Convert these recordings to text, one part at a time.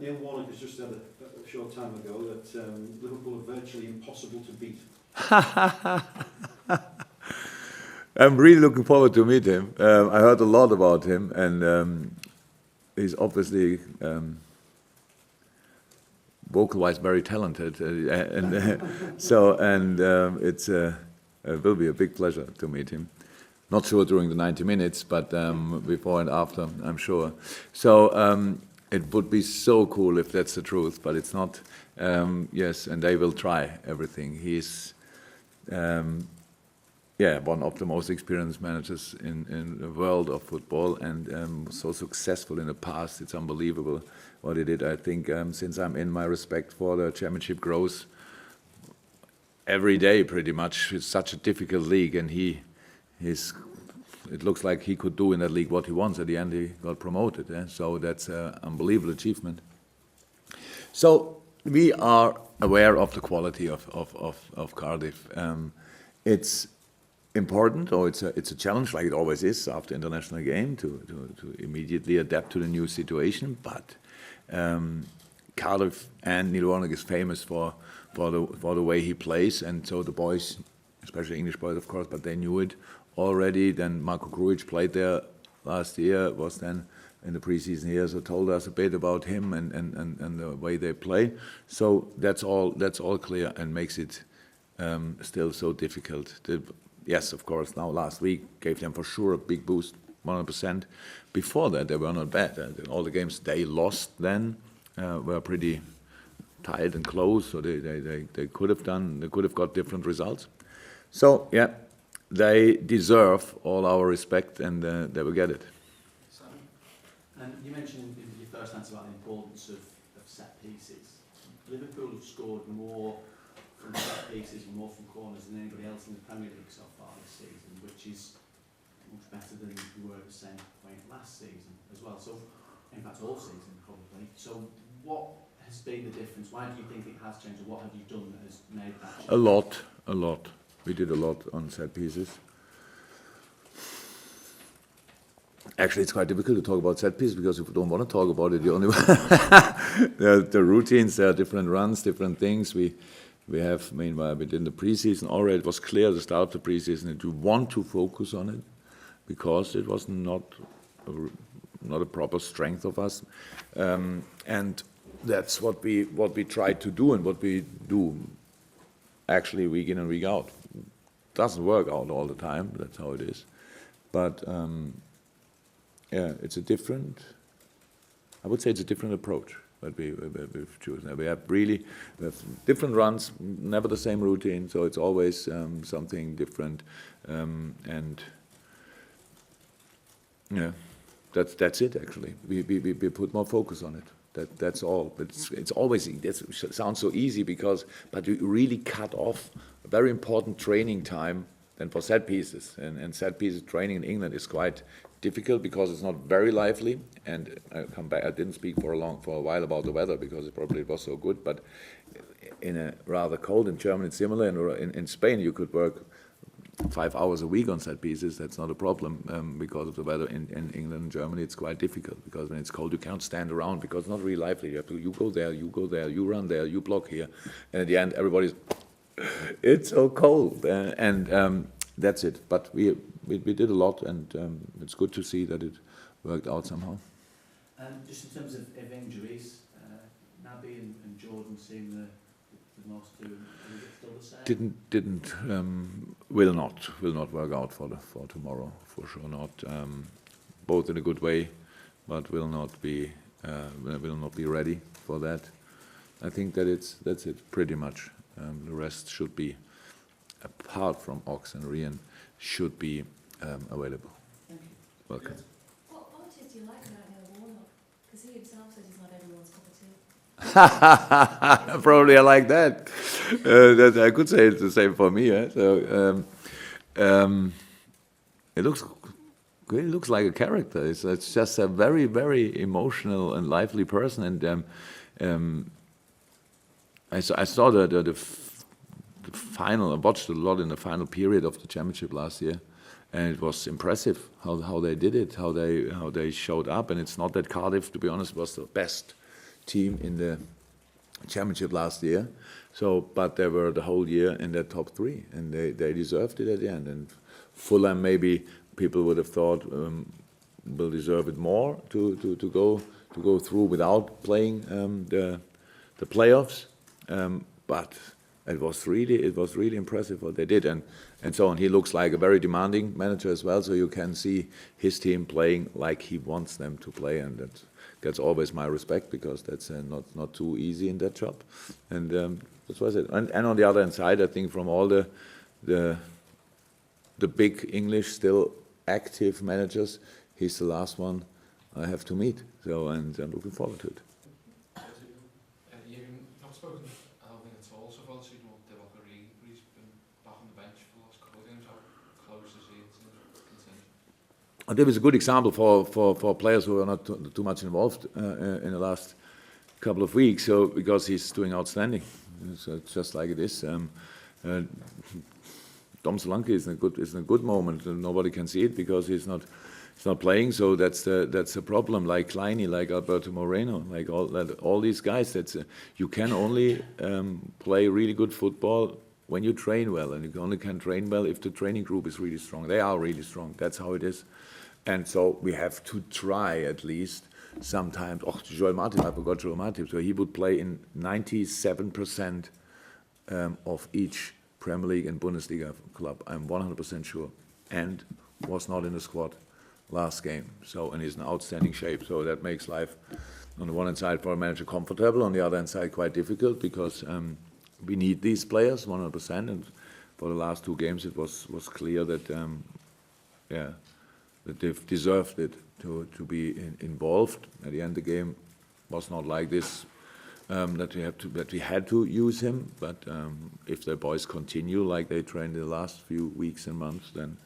Neil Warnock has just said a short time ago that Liverpool are virtually impossible to beat. I'm really looking forward to meet him. I heard a lot about him, and he's obviously vocal-wise very talented, it will be a big pleasure to meet him. Not sure during the 90 minutes, but before and after, I'm sure. So it would be so cool if that's the truth, but it's not. Yes, and they will try everything. He's one of the most experienced managers in the world of football, and so successful in the past. It's unbelievable what he did. I think since I'm in, my respect for the Championship grows every day pretty much. It's such a difficult league, and it looks like he could do in that league what he wants. At the end, he got promoted. So that's an unbelievable achievement. So we are aware of the quality of Cardiff. It's important, or it's a challenge, like it always is after international game, to immediately adapt to the new situation. But Cardiff and Neil Warnock is famous for the way he plays, and so the boys, especially English boys, of course, but they knew it already. Then Marko Grujic played there last year, was then in the preseason here, so told us a bit about him and the way they play. So that's all clear, and makes it still so difficult. Yes, of course, now last week gave them for sure a big boost, 100%. Before that, they were not bad. All the games they lost then were pretty tight and close, so they could have got different results. So yeah, they deserve all our respect, and they will get it. And you mentioned in your first answer about the importance of set pieces. Liverpool have scored more from set pieces and more from corners than anybody else in the Premier League so far this season, which is much better than we were at the same point last season as well. So, in fact, all season probably. So, what has been the difference? Why do you think it has changed, or what have you done that has made that change? A lot. We did a lot on set pieces. Actually, it's quite difficult to talk about set pieces because if you don't want to talk about it, you only the routines. There are different runs, different things. We have, meanwhile, within the preseason already, it was clear at the start of the preseason that you want to focus on it because it was not a proper strength of us, and that's what we try to do, and what we do actually week in and week out. Doesn't work out all the time. That's how it is, but it's a different. I would say it's a different approach. But we've chosen. We have different runs, never the same routine, so it's always something different, and yeah, that's it actually. We put more focus on it. That's all. But it's always, it sounds so easy but you really cut off a very important training time then for set pieces, and set pieces training in England is quite difficult because it's not very lively. And I come back. I didn't speak for a while about the weather because it was so good. But in a rather cold in Germany, it's similar. In Spain, you could work 5 hours a week on set pieces. That's not a problem because of the weather. In England and Germany, it's quite difficult because when it's cold, you can't stand around because it's not really lively. You go there, you run there, you block here, and at the end, everybody's. It's so cold, and that's it. But we did a lot, and it's good to see that it worked out somehow. Just in terms of injuries, Naby and Jordan seem the most to. Is it still the same? Will not work out for tomorrow, for sure not. Both in a good way, but will not be ready for that. I think that's it pretty much. The rest should be, apart from Ox and Rian, should be available. Thank you. Welcome. What qualities do you like about Neil Warnock? Because he himself says he's not everyone's cup of tea. Probably I like that. I could say it's the same for me. So it looks like a character. It's just a very, very emotional and lively person. And I saw the final. I watched a lot in the final period of the championship last year, and it was impressive how they did it, how they showed up. And it's not that Cardiff, to be honest, was the best team in the championship last year. So, but they were the whole year in the top three, and they deserved it at the end. And Fulham, maybe people would have thought will deserve it more to go through without playing the playoffs. But it was really impressive what they did, and so on. He looks like a very demanding manager as well. So you can see his team playing like he wants them to play, and that gets always my respect, because that's not too easy in that job. And that's what I said. And on the other hand side, I think from all the big English still active managers, he's the last one I have to meet. So, and I'm looking forward to it. You've not spoken, I don't think at all so far this season about Belgrade, but he's been back on the bench for the last couple of games. How close is he to contention? And that was a good example for players who are not too much involved in the last couple of weeks. So because he's doing outstanding, so it's just like it is. Dom Solanke is in a good moment, and nobody can see it because he's not playing. So that's a problem. Like Kleiny, like Alberto Moreno, like all these guys. You can only play really good football when you train well, and you only can train well if the training group is really strong. They are really strong. That's how it is. And so we have to try at least sometimes. Oh, Joel Matip, I forgot Joel Matip. So he would play in 97% of each Premier League and Bundesliga club. I'm 100% sure. And was not in the squad last game. So, and he's in outstanding shape. So that makes life, on the one hand side, for a manager comfortable. On the other hand side, quite difficult, because we need these players 100%. And for the last two games, it was clear that that they've deserved it to be involved. At the end, the game was not like this, that we had to use him. But if the boys continue like they trained in the last few weeks and months, then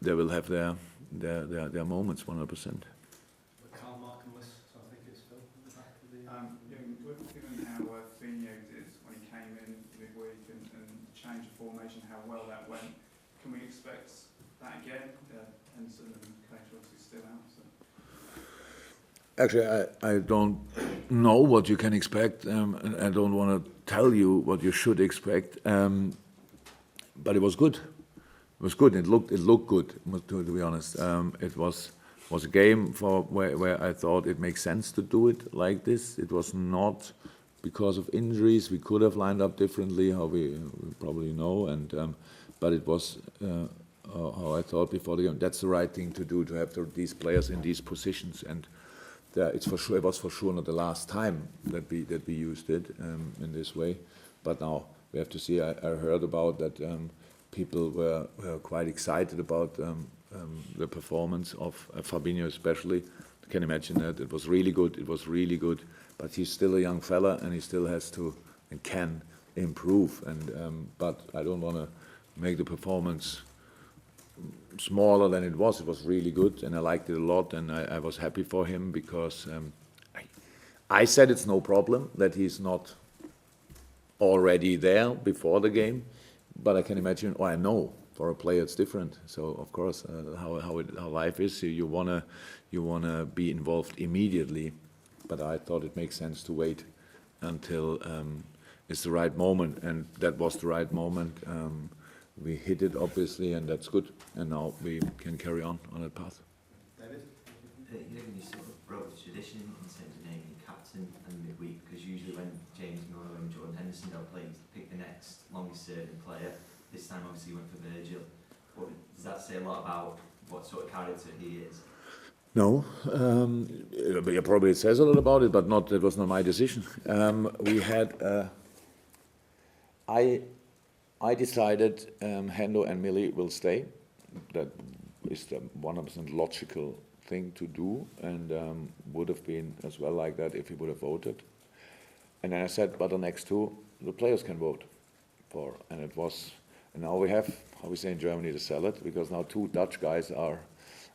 they will have their moments 100%. Carl Markham was, so I think it's Phil at the back of the... Given how Fabinho did when he came in midweek and changed the formation, how well that went, can we expect that again? Henson and Cage obviously still out. So. Actually, I don't know what you can expect. I don't want to tell you what you should expect. But it was good. It was good. It looked good. To be honest, it was a game where I thought it makes sense to do it like this. It was not because of injuries. We could have lined up differently, how we probably know, and but it was. How I thought before the game, that's the right thing to do, to have these players in these positions, and it's for sure. It was for sure not the last time that we used it in this way. But now we have to see. I heard about that people were quite excited about the performance of Fabinho, especially. I can imagine that it was really good. It was really good, but he's still a young fella, and he still has to and can improve. And but I don't want to make the performance smaller than it was. It was really good, and I liked it a lot, and I was happy for him, because I said it's no problem that he's not already there before the game, but I can imagine, I know for a player it's different. So of course, how life is, you wanna be involved immediately, but I thought it makes sense to wait until it's the right moment, and that was the right moment. We hit it, obviously, and that's good. And now we can carry on that path. David? You sort of broke the tradition in terms of naming captain and midweek, because usually when James Milner and Jordan Henderson don't play, you pick the next longest serving player. This time, obviously, you went for Virgil. Does that say a lot about what sort of character he is? No, probably it says a lot about it, but it was not my decision. We had, I decided Hendo and Millie will stay. That is the 100% logical thing to do, and would have been as well like that if he would have voted. And then I said, but the next two, the players can vote for. And it was, and now we have, how we say in Germany, the salad, because now two Dutch guys are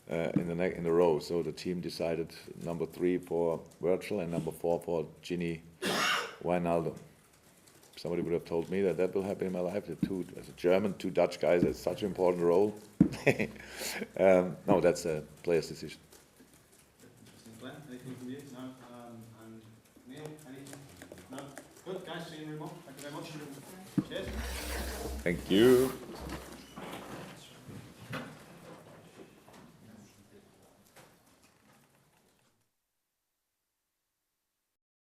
in the row. So the team decided number 3 for Virgil and number 4 for Gini Wijnaldum. Somebody would have told me that will happen in my life. As a German, 2 Dutch guys, it's such an important role. No, that's a player's decision. Interesting, Glenn. Anything from you? No? And guys. See you in a room. Thank you very much. Cheers. Thank you.